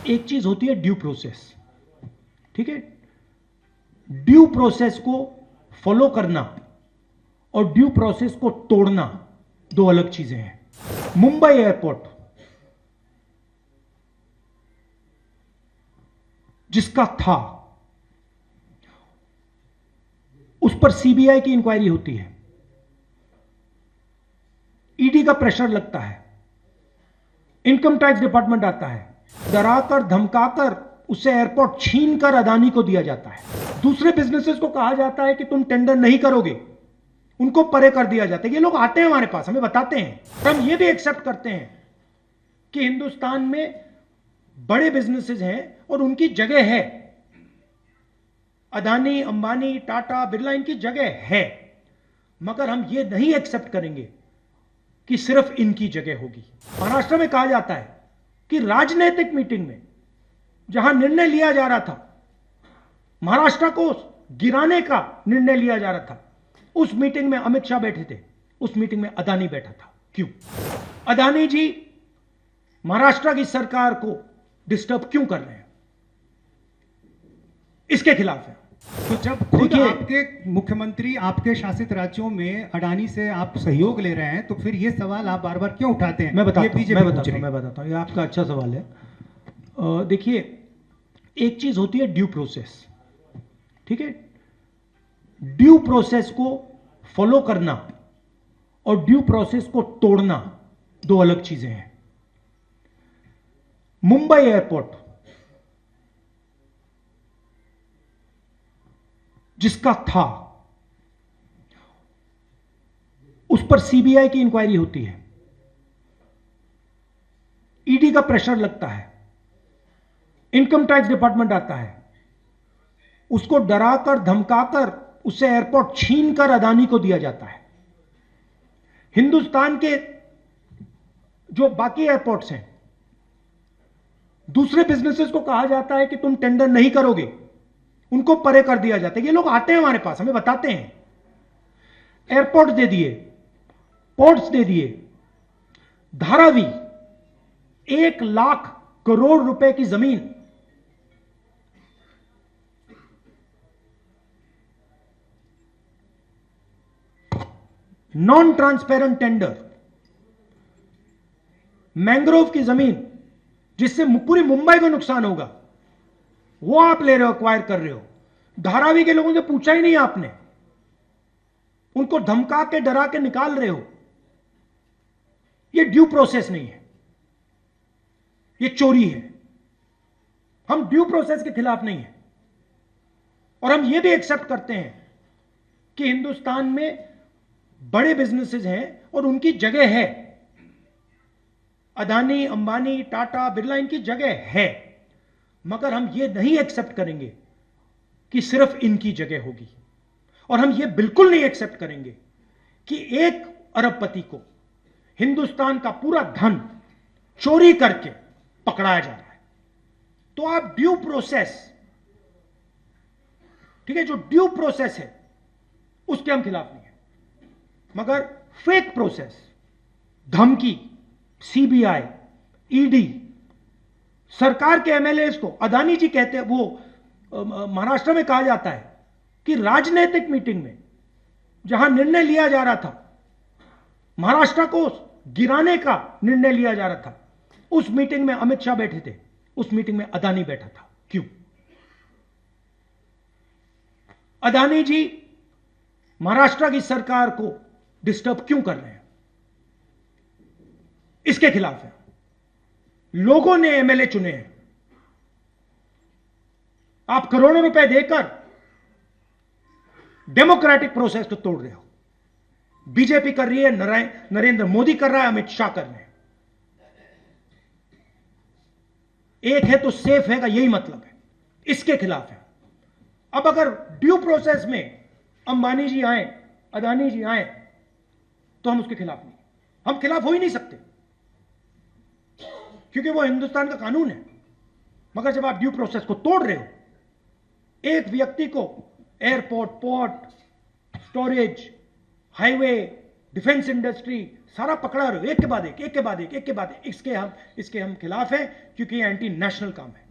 एक चीज होती है ड्यू प्रोसेस, ठीक है। ड्यू प्रोसेस को फॉलो करना और ड्यू प्रोसेस को तोड़ना दो अलग चीजें हैं। मुंबई एयरपोर्ट जिसका था, उस पर सीबीआई की इंक्वायरी होती है, ईडी का प्रेशर लगता है, इनकम टैक्स डिपार्टमेंट आता है, डराकर धमकाकर उसे एयरपोर्ट छीनकर अदानी को दिया जाता है। दूसरे बिजनेसेस को कहा जाता है कि तुम टेंडर नहीं करोगे, उनको परे कर दिया जाता है। ये लोग आते हैं हमारे पास, हमें बताते हैं, और हम ये भी एक्सेप्ट करते हैं कि हिंदुस्तान में बड़े बिजनेसेस हैं और उनकी जगह है। अदानी, अंबानी, टाटा, बिरला, इनकी जगह है, मगर हम ये नहीं एक्सेप्ट करेंगे कि सिर्फ इनकी जगह होगी। महाराष्ट्र में कहा जाता है कि राजनीतिक मीटिंग में जहां निर्णय लिया जा रहा था, महाराष्ट्र को गिराने का निर्णय लिया जा रहा था, उस मीटिंग में अमित शाह बैठे थे, उस मीटिंग में अदानी बैठा था। क्यों? अदानी जी महाराष्ट्र की सरकार को डिस्टर्ब क्यों कर रहे हैं? इसके खिलाफ है। तो जब खुद आपके मुख्यमंत्री आपके शासित राज्यों में अडानी से आप सहयोग ले रहे हैं, तो फिर ये सवाल आप बार बार क्यों उठाते हैं? मैं बताता हूं, ये आपका अच्छा सवाल है। देखिए, एक चीज होती है ड्यू प्रोसेस, ठीक है। ड्यू प्रोसेस को फॉलो करना और ड्यू प्रोसेस को तोड़ना दो अलग चीजें हैं। मुंबई एयरपोर्ट जिसका था, उस पर सीबीआई की इंक्वायरी होती है, ईडी का प्रेशर लगता है, इनकम टैक्स डिपार्टमेंट आता है, उसको डराकर धमकाकर उसे एयरपोर्ट छीनकर अदानी को दिया जाता है। हिंदुस्तान के जो बाकी एयरपोर्ट्स हैं, दूसरे बिजनेसेस को कहा जाता है कि तुम टेंडर नहीं करोगे, उनको परे कर दिया जाता है। ये लोग आते हैं हमारे पास, हमें बताते हैं। एयरपोर्ट दे दिए, पोर्ट्स दे दिए, धारावी 1 लाख करोड़ रुपए की जमीन नॉन ट्रांसपेरेंट टेंडर, मैंग्रोव की जमीन जिससे पूरी मुंबई को नुकसान होगा, वो आप ले रहे हो, एक्वायर कर रहे हो। धारावी के लोगों से पूछा ही नहीं आपने, उनको धमका के डरा के निकाल रहे हो। ये ड्यू प्रोसेस नहीं है, ये चोरी है। हम ड्यू प्रोसेस के खिलाफ नहीं है, और हम ये भी एक्सेप्ट करते हैं कि हिंदुस्तान में बड़े बिजनेसेस हैं और उनकी जगह है। अदानी, अंबानी, टाटा, बिरला, इनकी जगह है, मगर हम ये नहीं एक्सेप्ट करेंगे कि सिर्फ इनकी जगह होगी। और हम ये बिल्कुल नहीं एक्सेप्ट करेंगे कि एक अरबपति को हिंदुस्तान का पूरा धन चोरी करके पकड़ाया जा रहा है। तो आप ड्यू प्रोसेस, ठीक है, जो ड्यू प्रोसेस है उसके हम खिलाफ नहीं है, मगर फेक प्रोसेस, धमकी, सीबीआई, ईडी, सरकार के एमएलए को, अदानी जी कहते हैं, वो महाराष्ट्र में कहा जाता है कि राजनीतिक मीटिंग में जहां निर्णय लिया जा रहा था, महाराष्ट्र को गिराने का निर्णय लिया जा रहा था, उस मीटिंग में अमित शाह बैठे थे, उस मीटिंग में अदानी बैठा था। क्यों? अदानी जी महाराष्ट्र की सरकार को डिस्टर्ब क्यों कर रहे हैं? इसके खिलाफ है। लोगों ने एमएलए चुने हैं। आप करोड़ों रुपए देकर डेमोक्रेटिक प्रोसेस को तोड़ रहे हो। बीजेपी कर रही है, नरेंद्र मोदी कर रहा है, अमित शाह कर रहे हैं। एक है तो सेफ है का यही मतलब है, इसके खिलाफ है। अब अगर ड्यू प्रोसेस में अंबानी जी आए, अदानी जी आए, तो हम उसके खिलाफ नहीं, हम खिलाफ हो ही नहीं सकते, क्योंकि वो हिंदुस्तान का कानून है। मगर जब आप ड्यू प्रोसेस को तोड़ रहे हो, एक व्यक्ति को airport, port, storage, highway, defence industry, सारा पकड़ा रहे हो, एक के बाद एक, एक के बाद एक, एक के बाद एक। इसके हम खिलाफ हैं, क्योंकि ये एंटी नेशनल काम है।